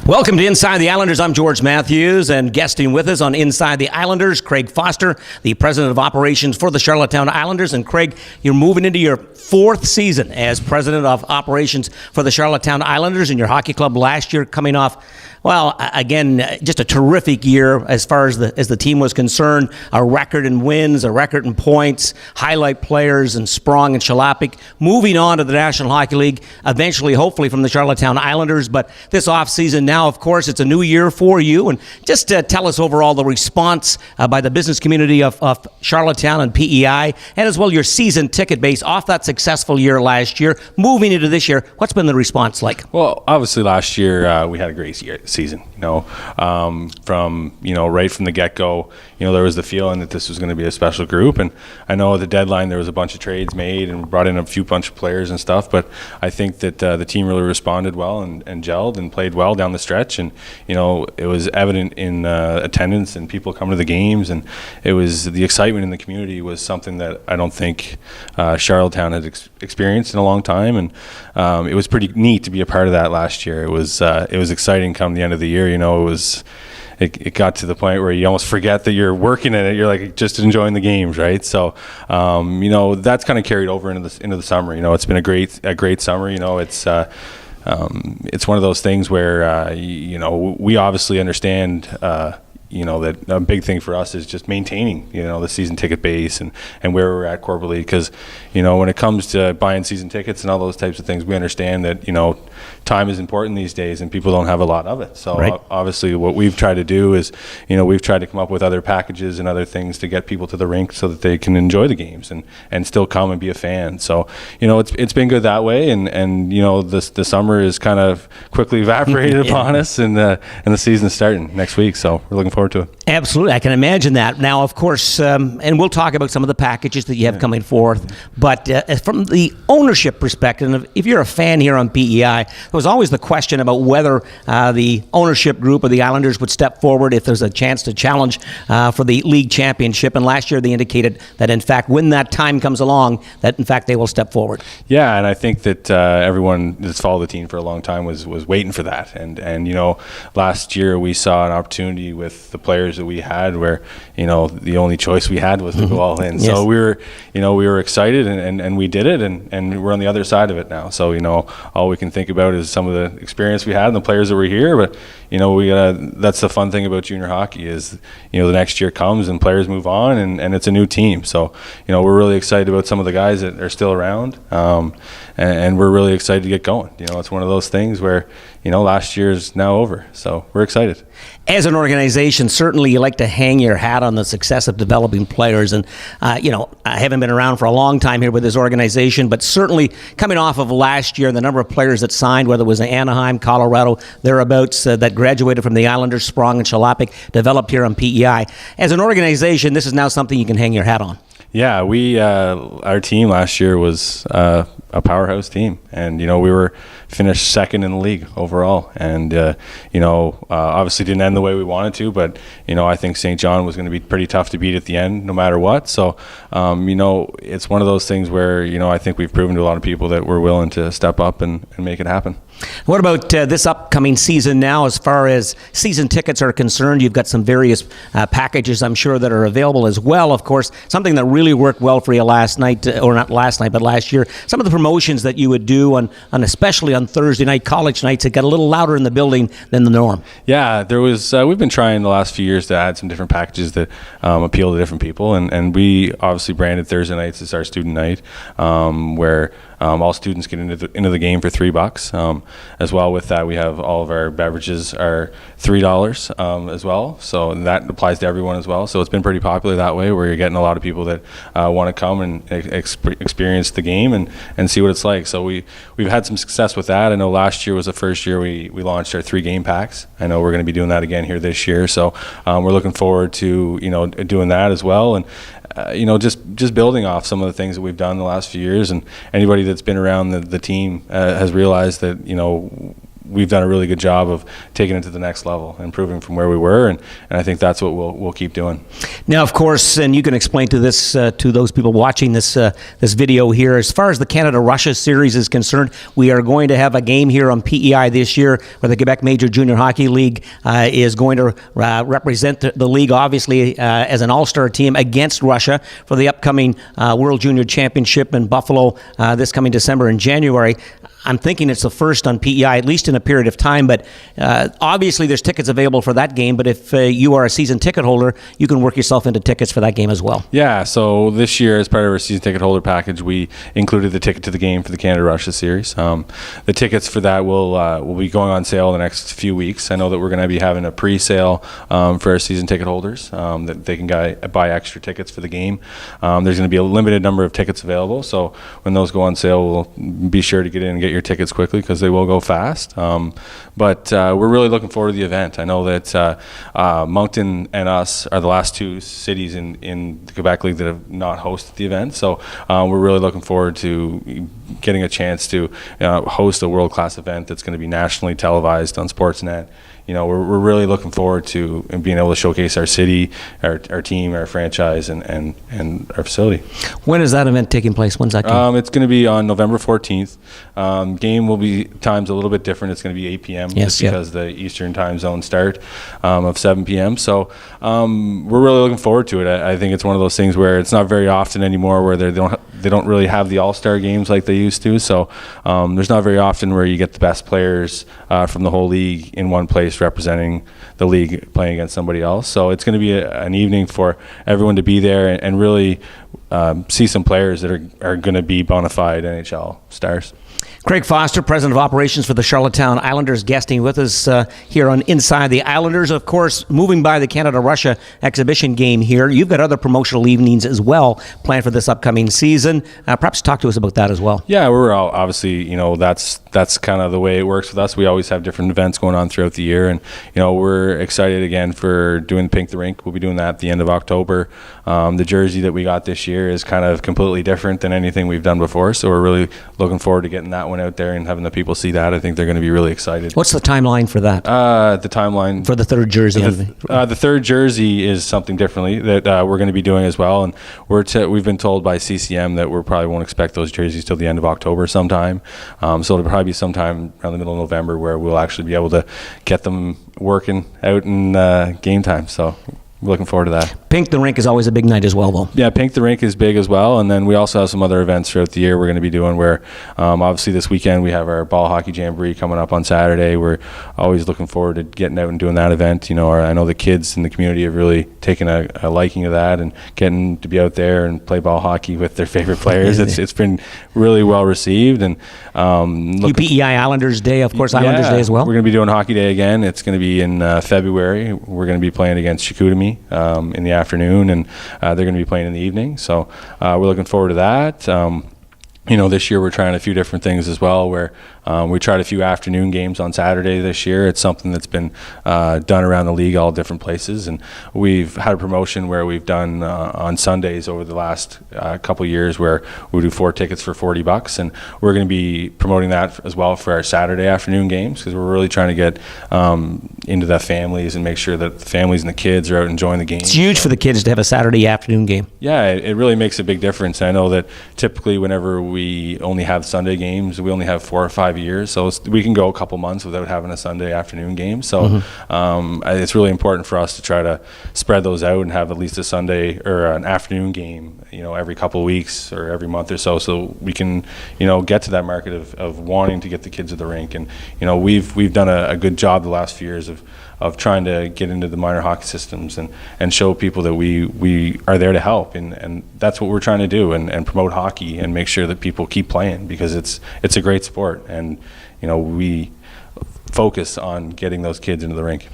Welcome to Inside the Islanders. I'm George Matthews, and guesting with us on Inside the Islanders, Craig Foster, the President of Operations for the Charlottetown Islanders. And Craig, you're moving into your fourth season as President of Operations for the Charlottetown Islanders, and your hockey club last year coming off, well, again, just a terrific year as far as the team was concerned. A record in wins, a record in points, highlight players in Sprong and Chalapik, moving on to the National Hockey League, eventually, hopefully, from the Charlottetown Islanders. But this offseason now, of course, it's a new year for you. And just tell us overall the response by the business community of Charlottetown and PEI, and as well your season ticket base off that successful year last year, moving into this year. What's been the response like? Well, obviously last year we had a great season. From right from the get-go, there was the feeling that this was going to be a special group. And I know at the deadline there was a bunch of trades made and brought in a bunch of players and stuff. But I think that the team really responded well and gelled and played well down the stretch. And it was evident in attendance and people coming to the games. And it was the excitement in the community was something that I don't think Charlottetown had experienced in a long time. And it was pretty neat to be a part of that last year. It was exciting come the end of the year. It got to the point where you almost forget that you're working in it. You're like just enjoying the games, right? So, that's kind of carried over into the summer. It's been a great summer. It's one of those things where we obviously understand. That a big thing for us is just maintaining, the season ticket base and where we're at corporately. Because, when it comes to buying season tickets and all those types of things, we understand that, time is important these days and people don't have a lot of it. So right. Obviously what we've tried to do is, we've tried to come up with other packages and other things to get people to the rink so that they can enjoy the games and still come and be a fan. So, it's been good that way. And the summer is kind of quickly evaporated upon us and the season's starting next week. So we're looking forward to it. Absolutely. I can imagine that. Now, of course, and we'll talk about some of the packages that you have coming forth, but from the ownership perspective, if you're a fan here on PEI, there was always the question about whether the ownership group of the Islanders would step forward if there's a chance to challenge for the league championship. And last year they indicated that, in fact, when that time comes along, that, in fact, they will step forward. Yeah, and I think that everyone that's followed the team for a long time was waiting for that. And last year we saw an opportunity with the players that we had where, the only choice we had was to go all in. Yes. So we were excited and we did it and we're on the other side of it now. So, all we can think about is some of the experience we had and the players that were here. But, that's the fun thing about junior hockey is, the next year comes and players move on and it's a new team. So, we're really excited about some of the guys that are still around. And we're really excited to get going. It's one of those things where, last year's now over. So we're excited. As an organization, certainly you like to hang your hat on the success of developing players. And, I haven't been around for a long time here with this organization, but certainly coming off of last year, the number of players that signed, whether it was in Anaheim, Colorado, thereabouts, that graduated from the Islanders, Sprong and Chalapik, developed here on PEI. As an organization, this is now something you can hang your hat on. Yeah, our team last year was a powerhouse team, and we were finished second in the league overall, and obviously didn't end the way we wanted to, but I think St. John was going to be pretty tough to beat at the end, no matter what. So it's one of those things where I think we've proven to a lot of people that we're willing to step up and make it happen. What about this upcoming season now? As far as season tickets are concerned, you've got some various packages, I'm sure, that are available as well. Of course, something that really worked well for you last night, or not last night, but last year, some of the promotions that you would do on especially on Thursday night, college nights, it got a little louder in the building than the norm. Yeah, there was. We've been trying the last few years to add some different packages that appeal to different people, and we obviously branded Thursday nights as our student night, where all students get into the game for $3. As well with that, we have all of our beverages are $3 as well. So that applies to everyone as well. So it's been pretty popular that way, where you're getting a lot of people that want to come and experience the game and see what it's like. So we've had some success with that. I know last year was the first year we launched our 3-game packs. I know we're going to be doing that again here this year. So we're looking forward to doing that as well. And just building off some of the things that we've done the last few years, and anybody that's been around the team has realized that we've done a really good job of taking it to the next level, improving from where we were, and I think that's what we'll keep doing. Now, of course, and you can explain to this to those people watching this this video here, as far as the Canada-Russia series is concerned, we are going to have a game here on PEI this year where the Quebec Major Junior Hockey League is going to represent the league, obviously, as an all-star team against Russia for the upcoming World Junior Championship in Buffalo this coming December and January. I'm thinking it's the first on PEI, at least in a period of time, but obviously there's tickets available for that game, but if you are a season ticket holder, you can work yourself into tickets for that game as well. Yeah, so this year, as part of our season ticket holder package, we included the ticket to the game for the Canada-Russia series. The tickets for that will be going on sale in the next few weeks. I know that we're going to be having a pre-sale for our season ticket holders, that they can buy extra tickets for the game. There's going to be a limited number of tickets available, so when those go on sale, we'll be sure to get in and get your tickets quickly because they will go fast. But we're really looking forward to the event. I know that Moncton and us are the last two cities in the Quebec League that have not hosted the event, so we're really looking forward to getting a chance to host a world-class event that's going to be nationally televised on Sportsnet. You know, we're really looking forward to being able to showcase our city, our team, our franchise, and our facility. When is that event taking place? When's that game? It's going to be on November 14th. Game will be times a little bit different. It's going to be 8 p.m. Yes, because the Eastern time zone start of 7 p.m. So we're really looking forward to it. I think it's one of those things where it's not very often anymore where they don't really have the all-star games like they used to. So there's not very often where you get the best players from the whole league in one place representing the league playing against somebody else. So it's going to be an evening for everyone to be there and really see some players that are going to be bona fide NHL stars. Craig Foster, President of Operations for the Charlottetown Islanders, guesting with us here on Inside the Islanders. Of course, moving by the Canada-Russia exhibition game here, you've got other promotional evenings as well planned for this upcoming season. Perhaps talk to us about that as well. Yeah, we're all, obviously, that's kind of the way it works with us. We always have different events going on throughout the year, and we're excited again for doing Pink the Rink. We'll be doing that at the end of October. The jersey that we got this year is kind of completely different than anything we've done before, so we're really looking forward to getting that one out there and having the people see that. I think they're going to be really excited. What's the timeline for that? The timeline for the third jersey. The third jerszy is something differently that we're going to be doing as well, and we've been told by CCM that we probably won't expect those jerseys till the end of October sometime. So it'll probably be sometime around the middle of November where we'll actually be able to get them working out in game time. So we're looking forward to that. Pink the Rink is always a big night as well, though. Yeah, Pink the Rink is big as well, and then we also have some other events throughout the year we're going to be doing where obviously this weekend we have our ball hockey jamboree coming up on Saturday. We're always looking forward to getting out and doing that event. I know the kids in the community have really taken a liking to that and getting to be out there and play ball hockey with their favorite players. It's been really well received. And UPEI Islanders Day, of course, Islanders Day as well. We're going to be doing Hockey Day again. It's going to be in February. We're going to be playing against Chicoutimi in the afternoon, and they're going to be playing in the evening. So we're looking forward to that. This year we're trying a few different things as well, where we tried a few afternoon games on Saturday this year. It's something that's been done around the league, all different places, and we've had a promotion where we've done on Sundays over the last couple years where we do 4 tickets for $40, and we're going to be promoting that as well for our Saturday afternoon games because we're really trying to get into the families and make sure that the families and the kids are out enjoying the game. It's huge for the kids to have a Saturday afternoon game. Yeah, it really makes a big difference. I know that typically whenever we only have Sunday games, we only have 4 or 5 years, so we can go a couple months without having a Sunday afternoon game. So it's really important for us to try to spread those out and have at least a Sunday or an afternoon game, every couple of weeks or every month or so we can, get to that market of wanting to get the kids to the rink. And we've done a good job the last few years of trying to get into the minor hockey systems and show people that we are there to help, and that's what we're trying to do, and promote hockey and make sure that people keep playing because it's a great sport, and we focus on getting those kids into the rink.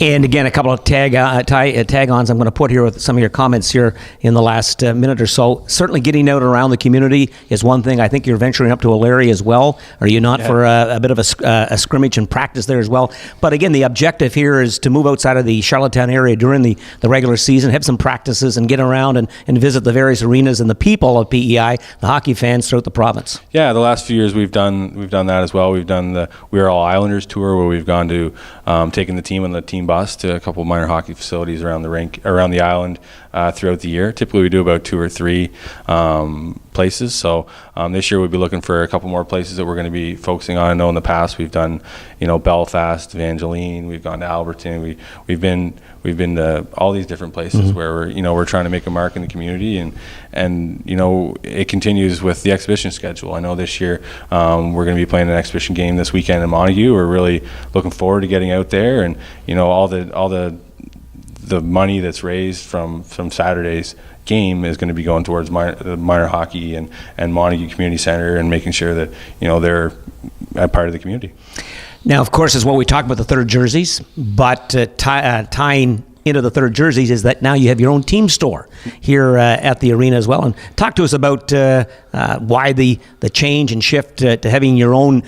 And again, a couple of tag-ons I'm going to put here with some of your comments here in the last minute or so. Certainly getting out around the community is one thing. I think you're venturing up to O'Leary as well. Are you not, for a bit of a scrimmage and practice there as well? But again, the objective here is to move outside of the Charlottetown area during the regular season, have some practices, and get around and visit the various arenas and the people of PEI, the hockey fans throughout the province. Yeah, the last few years we've done that as well. We've done the We Are All Islanders tour where we've gone to taking the team on the team bus to a couple of minor hockey facilities around the island throughout the year. Typically, we do about 2 or 3 places. So this year we'll be looking for a couple more places that we're going to be focusing on. I know in the past we've done, Belfast, Evangeline. We've gone to Alberton. We've been to all these different places where we're trying to make a mark in the community, and it continues with the exhibition schedule. I know this year we're going to be playing an exhibition game this weekend in Montague. We're really looking forward to getting out there, and all the money that's raised from Saturday's game is going to be going towards minor hockey and Montague Community Center, and making sure that they're a part of the community. Now, of course, is what we talk about the third jerseys, but tying into the third jerseys is that now you have your own team store here at the arena as well. And talk to us about why the change and shift to having your own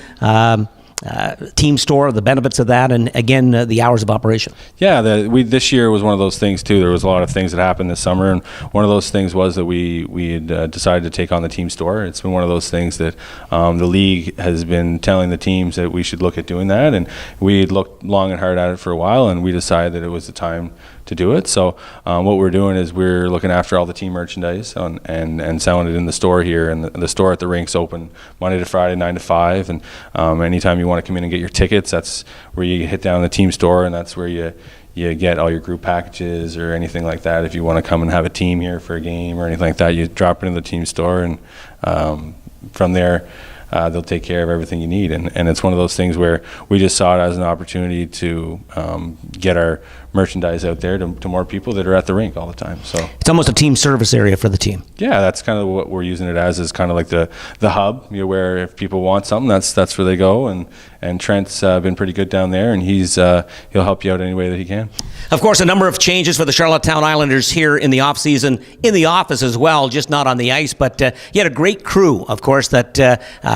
team store, the benefits of that, and again, the hours of operation. Yeah, this year was one of those things too. There was a lot of things that happened this summer, and one of those things was that we had decided to take on the team store. It's been one of those things that the league has been telling the teams that we should look at doing that, and we had looked long and hard at it for a while, and we decided that it was the time to do it. So what we're doing is we're looking after all the team merchandise and selling it in the store here, and the store at the rink's open Monday to Friday 9 to 5, and anytime you want to come in and get your tickets, that's where you hit down the team store, and that's where you get all your group packages or anything like that. If you want to come and have a team here for a game or anything like that, you drop it in the team store, and from there they'll take care of everything you need. And it's one of those things where we just saw it as an opportunity to get our merchandise out there to more people that are at the rink all the time. So it's almost a team service area for the team. Yeah, that's kind of what we're using it as, is kind of like the hub, where if people want something, that's where they go. And Trent's been pretty good down there, and he'll help you out any way that he can. Of course, a number of changes for the Charlottetown Islanders here in the off season, in the office as well, just not on the ice. But you had a great crew, of course, that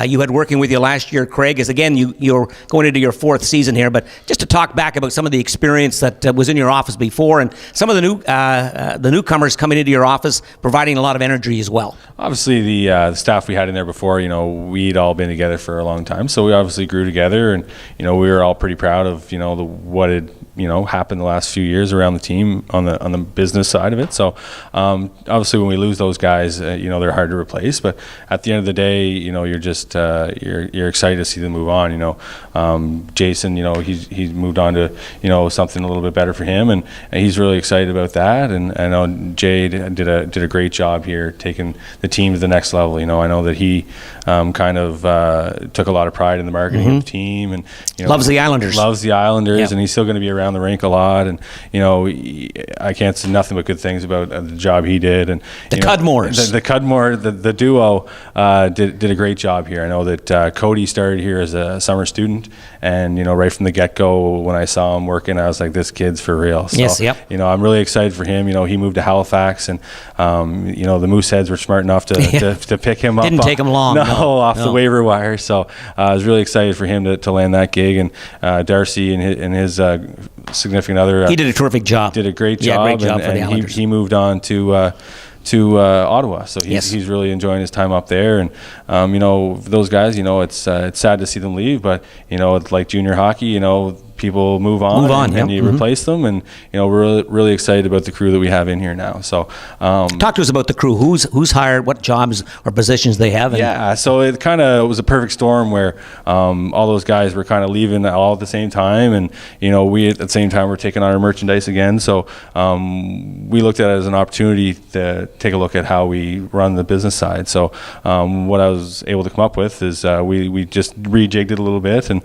you had working with you last year, Craig. As again, you're going into your 4th season here. But just to talk back about some of the experience that was in your office before, and some of the newcomers coming into your office, providing a lot of energy as well. Obviously, the staff we had in there before, we'd all been together for a long time, so we obviously grew together, and we were all pretty proud of what had happened the last few years around the team on the business side of it. So obviously, when we lose those guys, they're hard to replace. But at the end of the day, you're just you're excited to see them move on. Jason, he's moved on to something a little bit better for him, and he's really excited about that. And I know Jay did a great job here, taking the team to the next level. I know that he kind of took a lot of pride in the marketing of the team, and loves the Islanders, yep. And he's still going to be around the rink a lot. And I can't say nothing but good things about the job he did. And the Cudmores, the Cudmore, the duo did a great job here. I know that Cody started here as a summer student, and right from the get-go, when I saw him working, I was like, this kid's for real. So, yes, yep. I'm really excited for him. He moved to Halifax, and the Mooseheads were smart enough to pick him up. Didn't take him long. Off the waiver wire. So I was really excited for him to land that gig. And Darcy and his significant other, he did a terrific job. Did a great job. Yeah, great job for the and Islanders. he moved on to Ottawa, so he's really enjoying his time up there. And those guys, it's sad to see them leave, but it's like junior hockey. People move on, and you replace them, and we're really excited about the crew that we have in here now. So talk to us about the crew. Who's hired, what jobs or positions they have. So it kind of was a perfect storm where all those guys were kind of leaving all at the same time, and we at the same time were taking on our merchandise again. So we looked at it as an opportunity to take a look at how we run the business side. So what I was able to come up with is we just rejigged it a little bit, and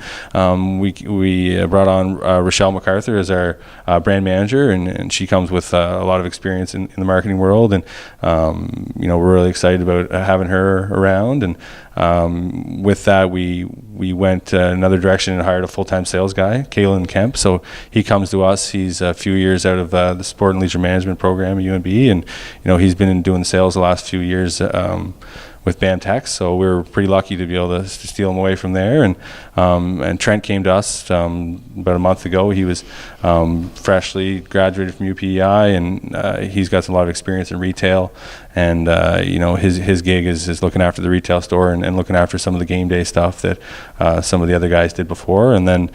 we brought on Rochelle MacArthur as our brand manager, and she comes with a lot of experience in the marketing world, and we're really excited about having her around. And with that, we went another direction and hired a full-time sales guy, Kalen Kemp. So he comes to us. He's a few years out of the Sport and Leisure Management program at UNB, and he's been doing sales the last few years with Bantex, so we were pretty lucky to be able to steal him away from there. And Trent came to us about a month ago. He was freshly graduated from UPEI, and he's got a lot of experience in retail. And his gig is looking after the retail store and looking after some of the game day stuff that some of the other guys did before. And then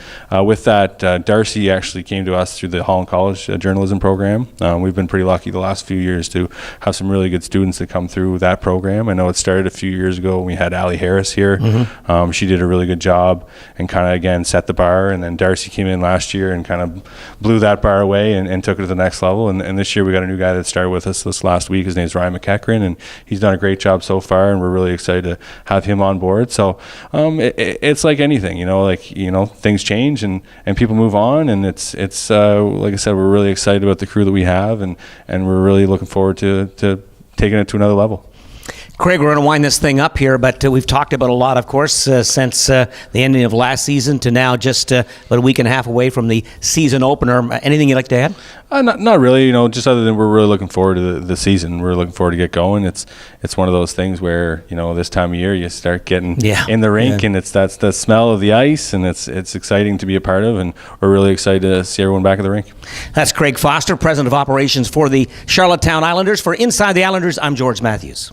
with that, Darcy actually came to us through the Holland College journalism program. We've been pretty lucky the last few years to have some really good students that come through that program. I know it started a few years ago when we had Allie Harris here. Mm-hmm. She did a really good job and kind of, again, set the bar. And then Darcy came in last year and kind of blew that bar away and took it to the next level. And this year we got a new guy that started with us this last week. His name's Ryan McEachran, and he's done a great job so far, and we're really excited to have him on board. So it's like anything, things change and people move on, and it's like I said, we're really excited about the crew that we have, and we're really looking forward to taking it to another level. Craig, we're going to wind this thing up here, but we've talked about a lot, of course, since the ending of last season to now, just about a week and a half away from the season opener. Anything you'd like to add? Not really, just other than we're really looking forward to the season. We're looking forward to get going. It's one of those things where, this time of year you start getting in the rink, and that's the smell of the ice, and it's exciting to be a part of, and we're really excited to see everyone back at the rink. That's Craig Foster, President of Operations for the Charlottetown Islanders. For Inside the Islanders, I'm George Matthews.